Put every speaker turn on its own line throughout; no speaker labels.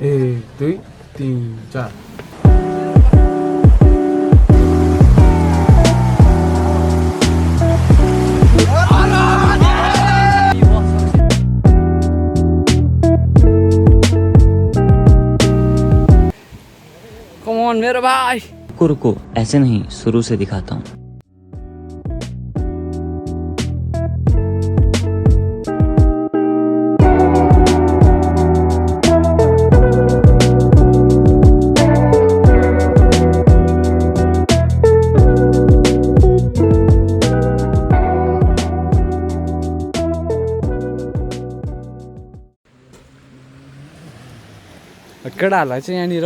1 2 3 4
Come on मेरे भाई।
रुको रुको, ऐसे नहीं, शुरू से दिखाता हूँ।
केटाहरूलाई चाहिँ यहाँनिर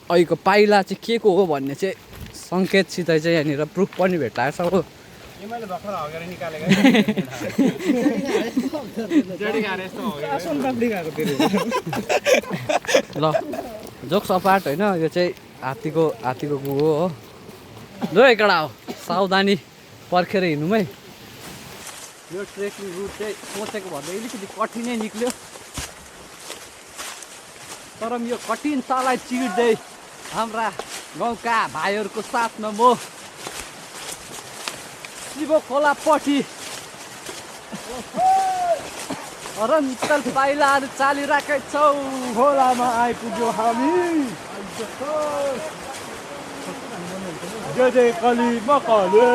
अहिलेको पाइला चाहिँ के को हो भन्ने चाहिँ सङ्केतसित चाहिँ यहाँनिर प्रुफ पनि भेटाएको छ हो।
मैले भर्खर हगेर निकालेको
ल जोक्स अपार्ट होइन, यो चाहिँ हात्तीको गु हो। ल केटा हो, सावधानी पर्खेर हिँडौँ है। यो ट्रेकिङ रुट चाहिँ सोचेको भन्दा अलिकति कठिनै निक्ल्यो, तर यो कठिन तलाई चिर्दै हाम्रा गाउँका भाइहरूको साथमा म शिव खोलापट्टि अरन्तल पाइलाहरू चालिरहेकै छौँ।
खोलामा आइपुग्यो हामी जय जय कली मकले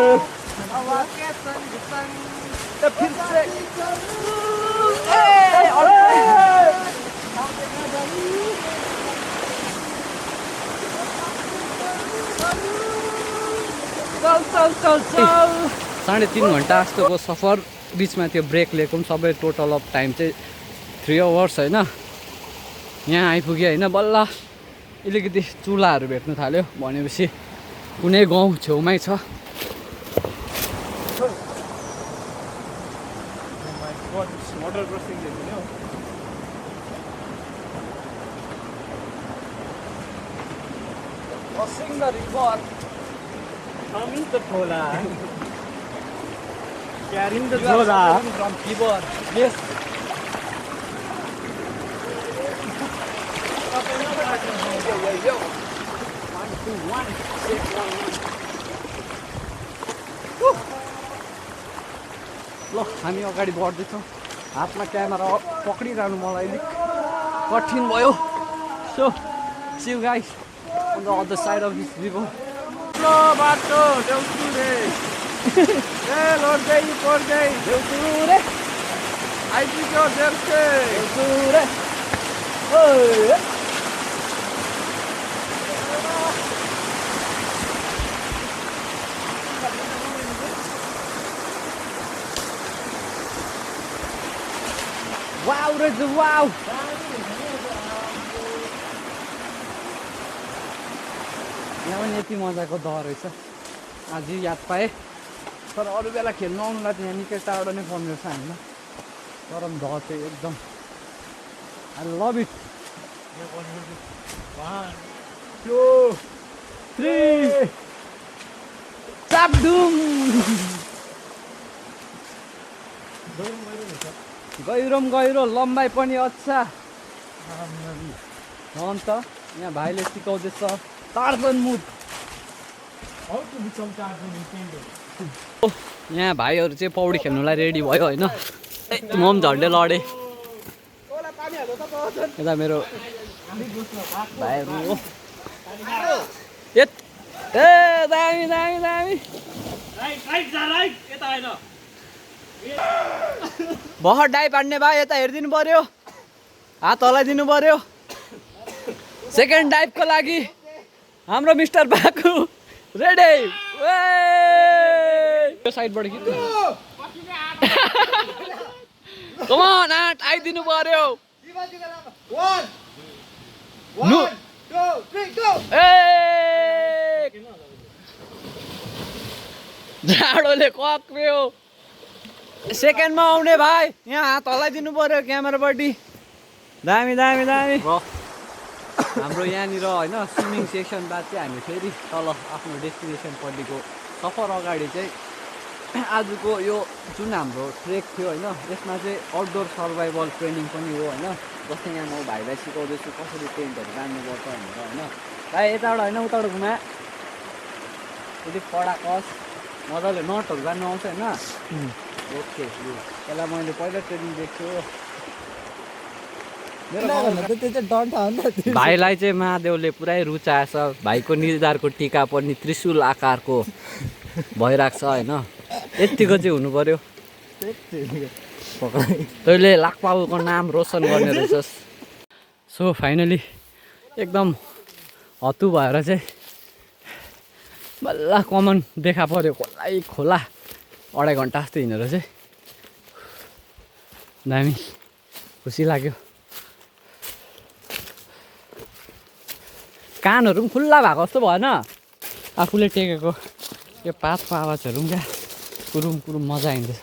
चल 3.5 घन्टा जस्तोको सफर, बिचमा त्यो ब्रेक लिएको पनि सबै टोटल अफ टाइम चाहिँ 3 आवर्स होइन। यहाँ आइपुग्यो होइन, बल्ल अलिकति चुलाहरू भेट्नु थाल्यो भनेपछि कुनै गाउँ छेउमै छ।
Water crossing
Crossing the river.
coming the खोला carrying the
You are
झोला
suffering from fever. Yes. Yo. 1 2 1 6 1 1. ल हामी अगाडि बढ्दैछौँ। हातमा क्यामेरा पक्रिरहनु मलाई अलिक कठिन भयो। So, see you guys on the other side of this river.
बाटो देउसुरे ए लड्दै पर्दै
देउसुरे
आइपुग्यो देउसुरे
देउसुरे ओए वाउ रे वाउ। यहाँ पनि यति मजाको दह रहेछ, आज याद पाएँ। तर अरू बेला खेल्नु आउनुलाई त यहाँ निकै टाढो नै पर्ने रहेछ हामीलाई। तर दह चाहिँ एकदम आई लभ इट।
1 2
3 चापडुम। गहिरो लम्बाइ पनि अच्छा। अन्त यहाँ भाइले सिकाउँदैछ Tarzan movie.
how to become Tarzan in Kingdom
यहाँ भाइहरू चाहिँ पौडी खेल्नुलाई रेडी भयो होइन। म पनि झन्डै लडेँ। यता मेरो भाइहरू हो। ए दामी दामी दामी भर्खर डाइभ हान्ने भाइ यता हेरिदिनु पर्यो, हात हल्लाइदिनु पर्यो। सेकेन्ड डाइभको लागि हाम्रो मिस्टर बाकु रेडी। यो साइडबाट कि कम अन आट आइदिनु पर्यो।
1 2 3 go
ए जाडोले कक्रियो। सेकेन्डमा आउने भाइ यहाँ हात हल्लाइदिनु पर्यो क्यामेरापट्टि। दामी दामी दामी। हाम्रो यहाँनिर होइन स्विमिङ सेक्सन बाद चाहिँ हामी फेरि तल आफ्नो डेस्टिनेसनपट्टिको सफर अगाडि चाहिँ आजको यो जुन हाम्रो ट्रेक थियो होइन यसमा चाहिँ आउटडोर सर्भाइभल ट्रेनिङ पनि हो होइन जस्तै यहाँ म भाइलाई सिकाउँदैछु कसरी टेन्टहरू बाँध्नुपर्छ भनेर होइन भाइ यताबाट होइन उताबाट घुमा यदि कडा कस मजाले नटहरू बाँध्नु आउँछ होइन ओके त्यसलाई मैले पहिला ट्रेनिङ दिएको छु भाइलाई चाहिँ महादेवले पुरै रुचाएछ भाइको निधारको टिका पनि त्रिशूल आकारको भइरहेको छ होइन यतिको चाहिँ हुनु पर्यो तैँले लाक्पाको नाम रोशन गर्ने रहेछस् सो फाइनली एकदम हत्तु भएर चाहिँ बल्ल कमन देखा पर्यो खोला 2.5 घन्टा जस्तो हिँडेर चाहिँ दामी खुसी लाग्यो कानहरू पनि खुल्ला भएको जस्तो भएन आफूले टेकेको यो पातको आवाजहरू पनि क्या कुरुम कुरुम मजा आइँदैछ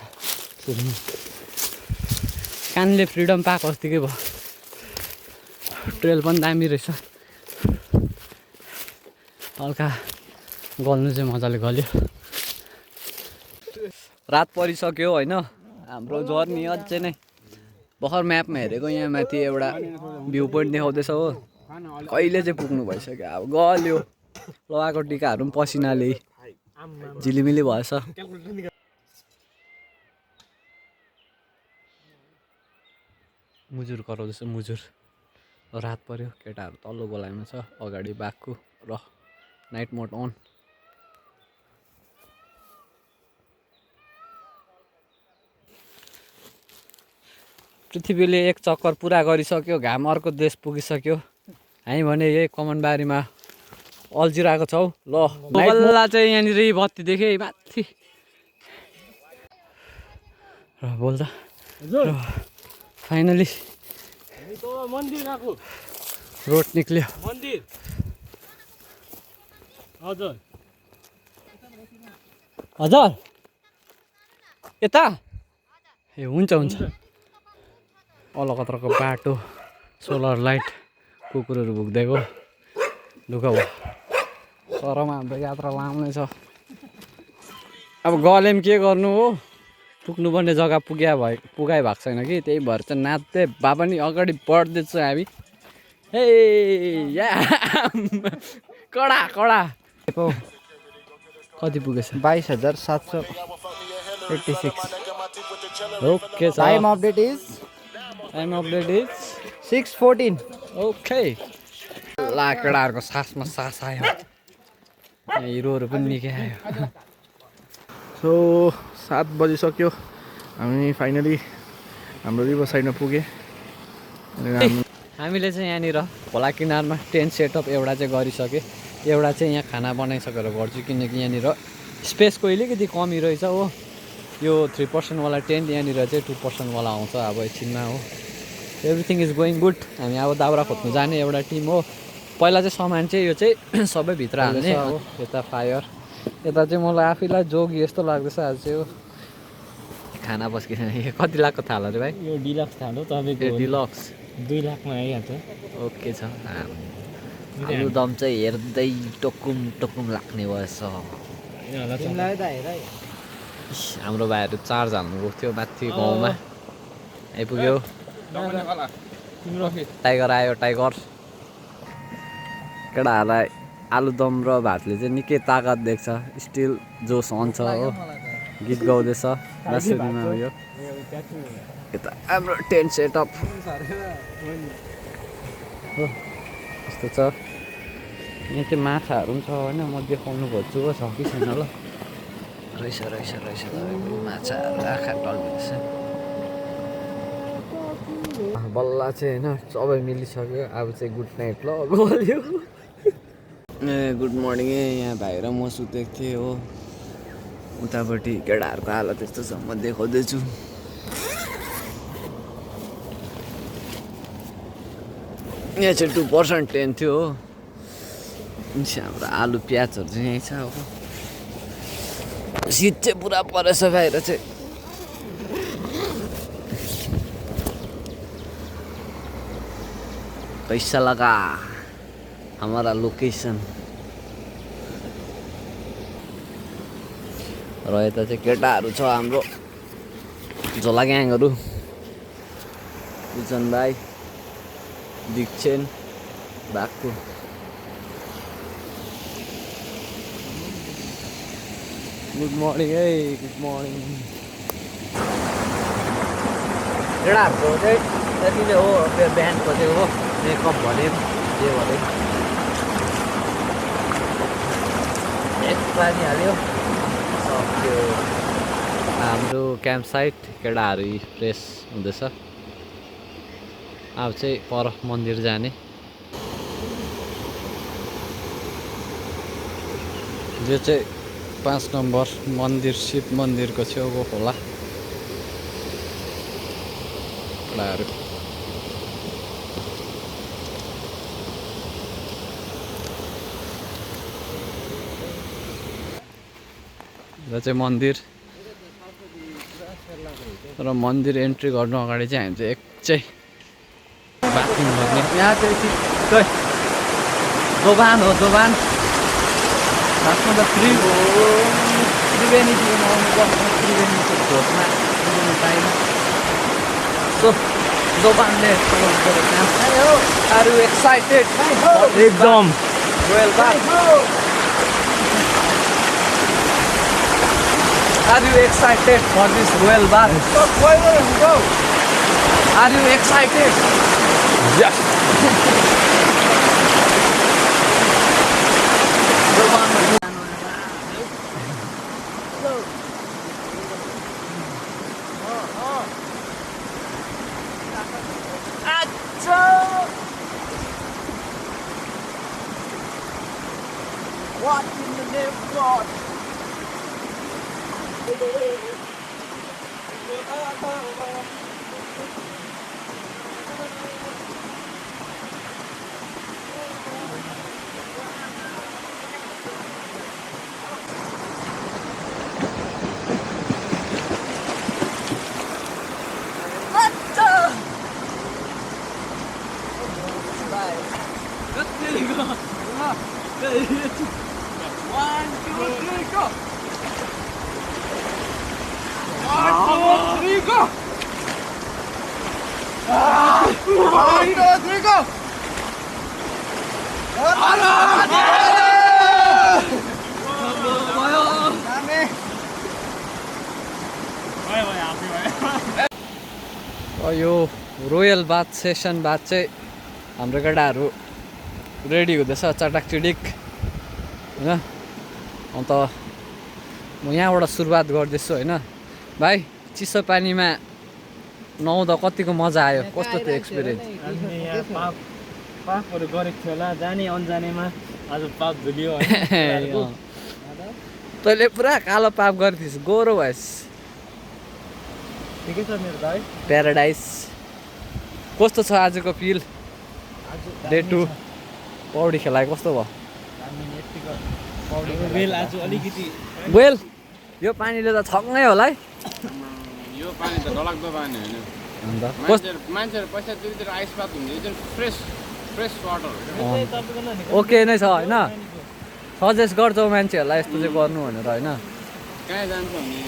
सुन्नु कानले फ्रिडम पाएको जतिकै भयो ट्रेल पनि दामी रहेछ हल्का गल्नु चाहिँ मजाले गल्यो रात परिसक्यो होइन हाम्रो जर्नी अझै नै भर्खर म्यापमा हेरेको यहाँ माथि एउटा भ्यू पोइन्ट देखाउँदैछ हो कहिले चाहिँ पुग्नु भइसक्यो अब गल्यो लगाएको टिकाहरू पनि पसिनाले झिलिमिली भएछ मुजुर कराउँदैछ मुजुर रात पर्यो केटाहरू तल्लो गोलाइमा छ अगाडि बाघको र नाइट मोड अन पृथ्वीले एक चक्कर पुरा गरिसक्यो घाम अर्को देश पुगिसक्यो हामी भने यही कमनबारीमा अल्झिरहेको छौँ ल बल्ल चाहिँ यहाँनिर बत्ती देखेँ माथि र बोल्दा फाइनली
मन्दिर गएको
रोड निक्ल्यो
मन्दिर हजुर
हजुर यता ए हुन्छ हुन्छ अलकत्रको बाटो सोलर लाइट कुकुरहरू भुक्दिएको दुःख भयो सरमा हाम्रो यात्रा लामै छ अब गले पनि के गर्नु हो पुग्नुपर्ने जग्गा पुगाइ भएको छैन कि त्यही भएर चाहिँ नाच्दै भए पनि अगाडि बढ्दैछ हामी हे या कडा कडा कति पुगेछ
22,786
okay
time update is
time update is
6:14
okay ला केटाहरूको सासमा सास आयो हिरोहरू पनि निकै आयो
सो 7 बजिसक्यो हामी फाइनली हाम्रो रिभर साइडमा पुगे
हामीले चाहिँ यहाँनिर खोला किनारमा टेन्ट सेटअप एउटा चाहिँ गरिसकेँ एउटा चाहिँ यहाँ खाना बनाइसकेर गर्छु किनकि यहाँनिर स्पेसको अलिकति कमी रहेछ हो यो 3% वाला टेन्ट यहाँनिर चाहिँ 2% वाला आउँछ अब एकछिनमा हो एभ्रिथिङ इज गोइङ गुड हामी अब दाउरा खोज्नु जाने एउटा टिम हो पहिला चाहिँ सामान चाहिँ यो चाहिँ सबै भित्र हाल्ने हो यता फायर यता चाहिँ मलाई आफैलाई जोगी जस्तो लाग्दैछ आज चाहिँ हो खाना पस्किने कति लाखको थाल अरे भाइ
यो डिलक्स थालो तपाईँको
डिलक्स
2 लाखमा आइहाल्छ
ओके छ आलुदम चाहिँ हेर्दै टकुम टकुम लाग्ने भएछ
तिमीलाई त हेर
हाम्रो भाइहरू 4 हाल्नु गएको थियो माथि गाउँमा आइपुग्यो टाइगर आयो टाइगर केटाहरूलाई आलुदम र भातले चाहिँ निकै ताकत देख्छ स्टिल जोस आउँछ हो गीत गाउँदैछ नसुरीमा उयो यता हाम्रो टेन्ट सेटअप यस्तो छ यहाँ चाहिँ माछाहरू पनि छ होइन म देखाउनु खोज्छु हो छ कि छैन ल रहेछ रहेछ रहेछ माछाहरू आँखा टल्भिन्छ बल्ल चाहिँ होइन सबै मिलिसक्यो अब चाहिँ गुड नाइट ल गल्यो ए गुड मर्निङ यहाँ भाइ र म सुतेको थिएँ हो उतापट्टि केटाहरूको हालत यस्तो छ म देखाउँदैछु यहाँ चाहिँ 2% टेन्ट थियो हो हाम्रो आलु प्याजहरू चाहिँ यहीँ छ हो शीत चाहिँ पुरा परेछ बाहिर चाहिँ कैसा लगा हमारा लोकेशन र यता चाहिँ केटाहरू छ हाम्रो झोला ग्याङहरू किचन भाइ दिक्षेन बाक्कु गुड मर्निङ है गुड मर्निङ केटाहरूको चाहिँ यति नै हो बिहानको चाहिँ हो मेकअप भने के भने एक पानी हाल्यो सक्यो हाम्रो क्याम्प साइट केटाहरू फ्रेस हुँदैछ अब चाहिँ पर मन्दिर जाने यो चाहिँ 5 नम्बर मन्दिर शिव मन्दिरको छेउको खोला केटाहरू यो चाहिँ मन्दिर र मन्दिर एन्ट्री गर्नु अगाडि चाहिँ हामी चाहिँ एक चाहिँ बाथरुम गर्ने यहाँ चाहिँ ठिक्कै दोभान हो दोभान खासमा त त्रिवेणीतिर आउनुपर्छ त्रिवेणीको खोजमा त्रिवेणी पाइन सो दोभानले आर यु एक्साइटेड
एकदम
royal bath Are you excited for this royal bath? Are you excited?
Yes.
What in the name of God? यो रोयल बाथ सेसन बाद चाहिँ हाम्रो केटाहरू रेडी हुँदैछ चटाक चिडिक होइन अन्त म यहाँबाट सुरुवात गर्दैछु होइन भाइ चिसो पानीमा नुहाउँदा कतिको मजा आयो कस्तो थियो एक्सपिरियन्स
पापहरू गरेको थियो होला जाने अन्जानेमा आज पाप धुलियो
तैँले पुरा कालो पाप गरिदिस् गोरो भएस्
ठिकै छ मेरो भाइ
प्याराडाइस कस्तो छ आजको फिल डे 2 पौडी खेलाएको कस्तो भयो
बेल आज अलिकति
वेल यो पानीले त छङ्गै होला है
यो पानी त डरलाग्दो पानी होइन
अन्त
मान्छेहरू पैसा तिरेर आइस पात हुन्छ यो चाहिँ फ्रेस वाटर
ओके नै छ होइन सजेस्ट गर्छौ मान्छेहरूलाई यस्तो चाहिँ गर्नु भनेर होइन
कहाँ जान्छ भने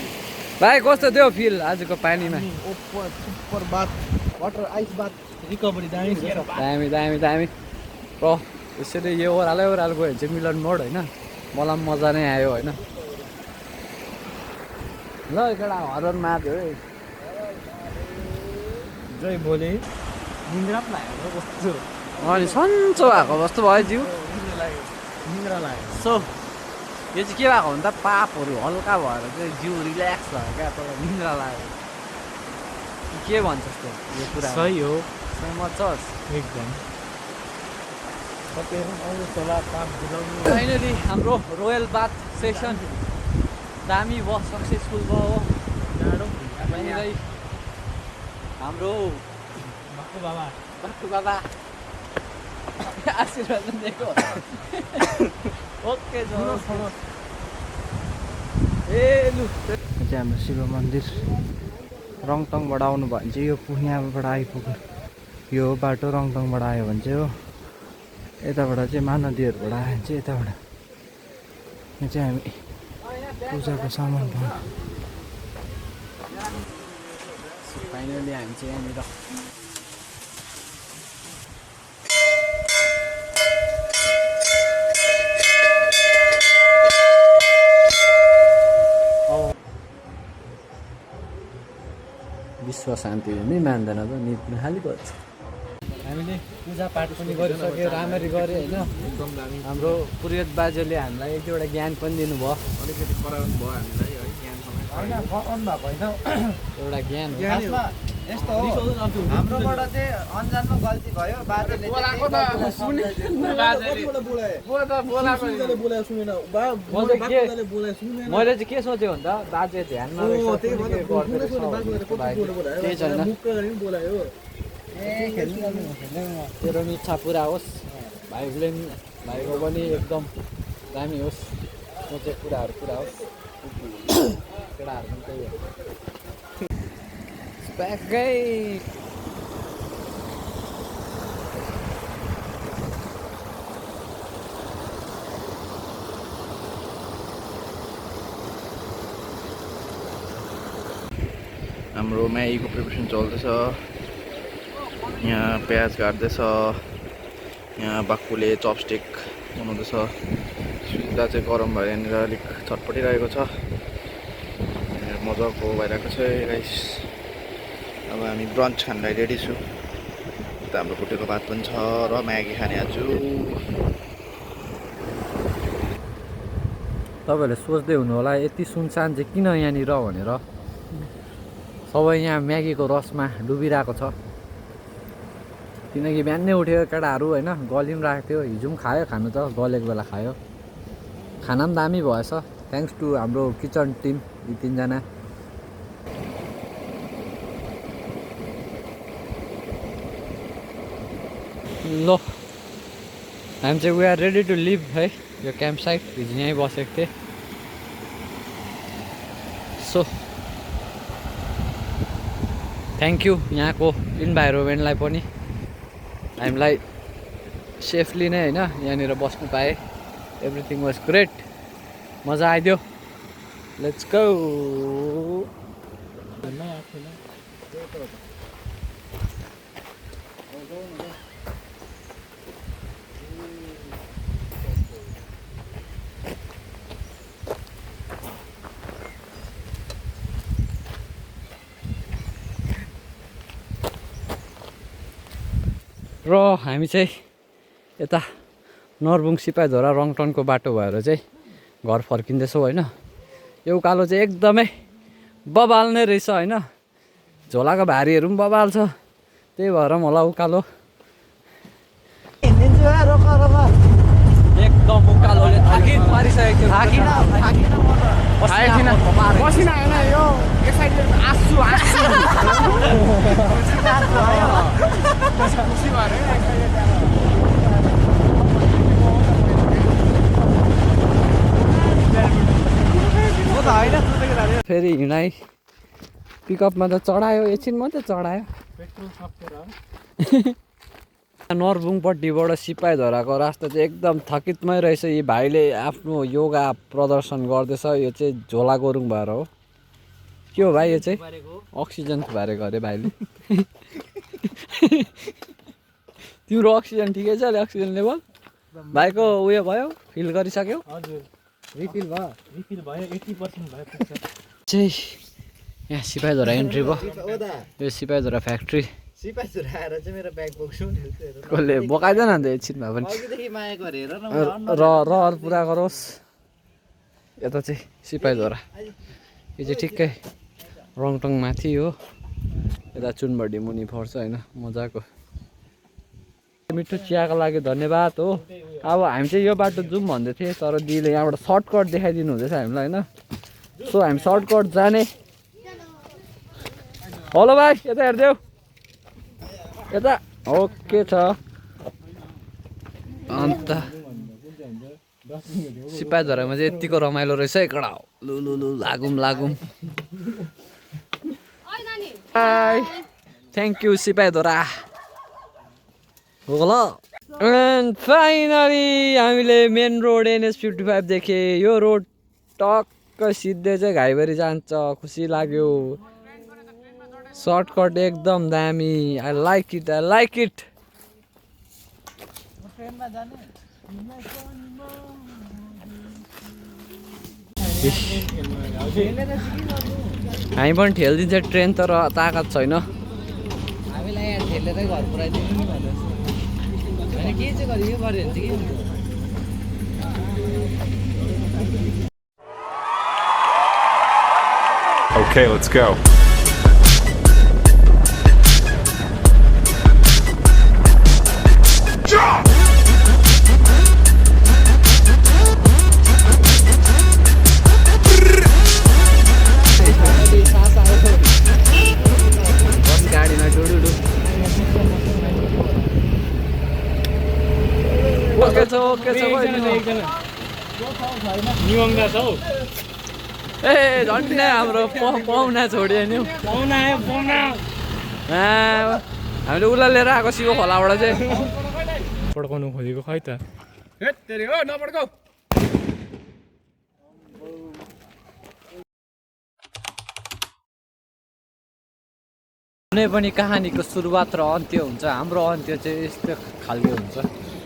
भाइ कस्तो थियो फिल आजको पानीमा
सुपर बाथ वाटर आइस बाथ
रिकभरी दामी छ
दामी दामी दामी र यसरी यो ओह्रालै ओह्रालो गयो भने चाहिँ मिलन मोड होइन मलाई पनि मजा नै आयो होइन ल केटा हरन माथ्यो है
जय भोलि निन्द्रा पो लाग्यो कस्तो
अनि सन्चो भएको जस्तो भयो जिउ
निन्द्रा लाग्यो
सो यो चाहिँ के भएको भने त पापहरू हल्का भएर चाहिँ जिउ रिल्याक्स भयो क्या तर निन्द्रा लाग्यो के भन्छस् त यो कुरा
सही हो
सहमत छस्
एकदम तपाईँहरू आउनुहोस् होला पाप बुझाउनु
फाइनली हाम्रो रोयल बाथ सेसन दामी भयो सक्सेसफुल भयो हो
डाँडो
यहाँनिर हाम्रो बाक्कु बाबा आशीर्वाद दिएको ओके ए लु
चाहिँ हाम्रो शिव मन्दिर रङटङबाट आउनु भयो भने चाहिँ यो यहाँबाट आइपुग्नु यो बाटो रङटङबाट आयो भने चाहिँ हो यताबाट चाहिँ महानदीहरूबाट आयो भने चाहिँ यताबाट यहाँ चाहिँ हामी पूजाको सामान पाउनु।
फाइनली हामी चाहिँ यहाँनिर विश्व शान्ति नै मान्दैन त निप्नु खालि गर्छ। हामीले पूजापाठ पनि गरिसक्यो, राम्ररी गऱ्यो होइन। हाम्रो पुरोहित बाजेले हामीलाई एक दुईवटा ज्ञान पनि दिनुभयो।
अलिकति कराउनु भयो हामीलाई है ज्ञान
एउटा ज्ञान हो।
यस्तो हो, हाम्रोबाट चाहिँ अन्जानमा गल्ती भयो। बाजेले
मैले चाहिँ के सोचेँ भन्दा बाजे ध्यानमा त्यही छैन। तेरो पनि इच्छा पुरा होस्, भाइको पनि एकदम दामी होस्, सोचेको कुराहरू पुरा होस्। केटाहरू पनि त्यही हो। Spaghetti.
हाम्रो म्यागीको प्रिपरेसन चल्दैछ। यहाँ प्याज काट्दैछ, यहाँ बाक्कुले चपस्टिक बनाउँदैछ। सुत्दा चाहिँ गरम भएर यहाँनिर अलिक छटपटिरहेको छ, मजाको भइरहेको छ गाइस। अब हामी ब्रन्च खानलाई रेडी छु। त हाम्रो कुटेको भात पनि छ र म्यागी खाने आज।
तपाईँहरूले सोच्दै हुनु होला यति सुनसान चाहिँ किन यहाँनिर भनेर। सबै यहाँ म्यागीको रसमा डुबिरहेको छ। किनकि बिहानै उठ्यो केटाहरू होइन, गली पनि राखेको थियो। हिजो पनि खायो, खानु त गलेको बेला खायो। खाना पनि दामी भएछ, थ्याङ्क्स टु हाम्रो किचन टिम यी तिनजना। ल हामी चाहिँ we are ready to leave है। यो क्याम्प साइट हिजो यहीँ बसेको थिएँ। सो थ्याङ्क यू यहाँको इन्भाइरोमेन्टलाई पनि, हामीलाई सेफली नै होइन यहाँनिर बस्नु पाएँ। एभ्रिथिङ वाज ग्रेट, मजा आइदियो। Let's go. र हामी चाहिँ यता नरबुङ सिपाहीझोडा रङटनको बाटो भएर चाहिँ घर फर्किँदैछौँ होइन। यो उकालो चाहिँ एकदमै बबाल नै रहेछ होइन। झोलाको भारीहरू पनि बबाल छ, त्यही भएर पनि होला उकालो एकदम उकालोले थाकित पारिसकेको थियो।
पसिना होइन यो एक साइडले आँसु
फेरि हिँडाइ पिकअपमा त चढायो, एकछिन मात्रै चढायो। नरबुङपट्टिबाट सिपाहीझोडाको रास्ता चाहिँ एकदम थकितमै रहेछ। यी भाइले आफ्नो योगा प्रदर्शन गर्दैछ। यो चाहिँ झोला गोरुङ भएर हो। के हो भाइ यो चाहिँ? अक्सिजन थुपारेको अरे भाइले। तिम्रो अक्सिजन ठिकै छ? अहिले अक्सिजन लेभल भाइको उयो भयो, फिल गरिसक्यो?
हजुर
रिफिल भयो?
रिफिल भयो, 80% भयो पुग्छ।
चाहिँ यहाँ सिपाहीझोडा एन्ट्री भयो। यो सिपाहीझोडा फ्याक्ट्री।
सिपाहीझोडा आएर चाहिँ मेरो ब्याग बोक्छु नि।
कसले बोकाइदैन अन्त एकछिन भए पनि।
अघिदेखि माया गरेर
रहर पुरा गरोस्। यता चाहिँ सिपाहीझोडा, यो चाहिँ ठिक्कै रङटङ माथि हो। यता चुनबडी मुनि पर्छ होइन, मजाको। मिठो चियाको लागि धन्यवाद हो। अब हामी चाहिँ यो बाटो जाउँ भन्दै थिएँ, तर दिदीले यहाँबाट सर्टकट देखाइदिनु हुँदैछ हामीलाई होइन। सो हामी सर्टकट जाने। हेलो भाइ, यता हेरिदेऊ यता। ओके छ। अन्त सिपाहीझोडामा चाहिँ यतिको रमाइलो रहेछ है कडा। लु लु लु लागौँ लागौँ। हाई, थ्याङ्क यू सिपाहीझोडा। हो ल। एन्ड फाइनली हामीले मेन रोड NH 55 देखेँ। यो रोड टक्क टक्क सिधै चाहिँ घाइबारी जान्छ खुसी लाग्यो सर्टकट एकदम दामी आई लाइक इट हामी पनि ठेलिदिन्छ ट्रेन तर ताकत छैन हामीलाई यहाँ ठेलेरै घर पुऱ्याइदिनु नि भनेर होइन के चाहिँ गऱ्यो यो गऱ्यो भने चाहिँ के हुन्छ
Okay, let's go.
गाडीमा डुडुडु ओके छ
निवङ्गा छ हौ
ए झन्डै हाम्रो पाहुना छोड्यो नि
पाहुना आयो पाहुना
हामीले उसलाई लिएर आएको शिव खोलाबाट चाहिँ
पड्काउनु खोजेको खै त हेट तेरि हो नपड्काउ
कुनै पनि कहानीको सुरुवात र अन्त्य हुन्छ हाम्रो अन्त्य चाहिँ यस्तो खालको हुन्छ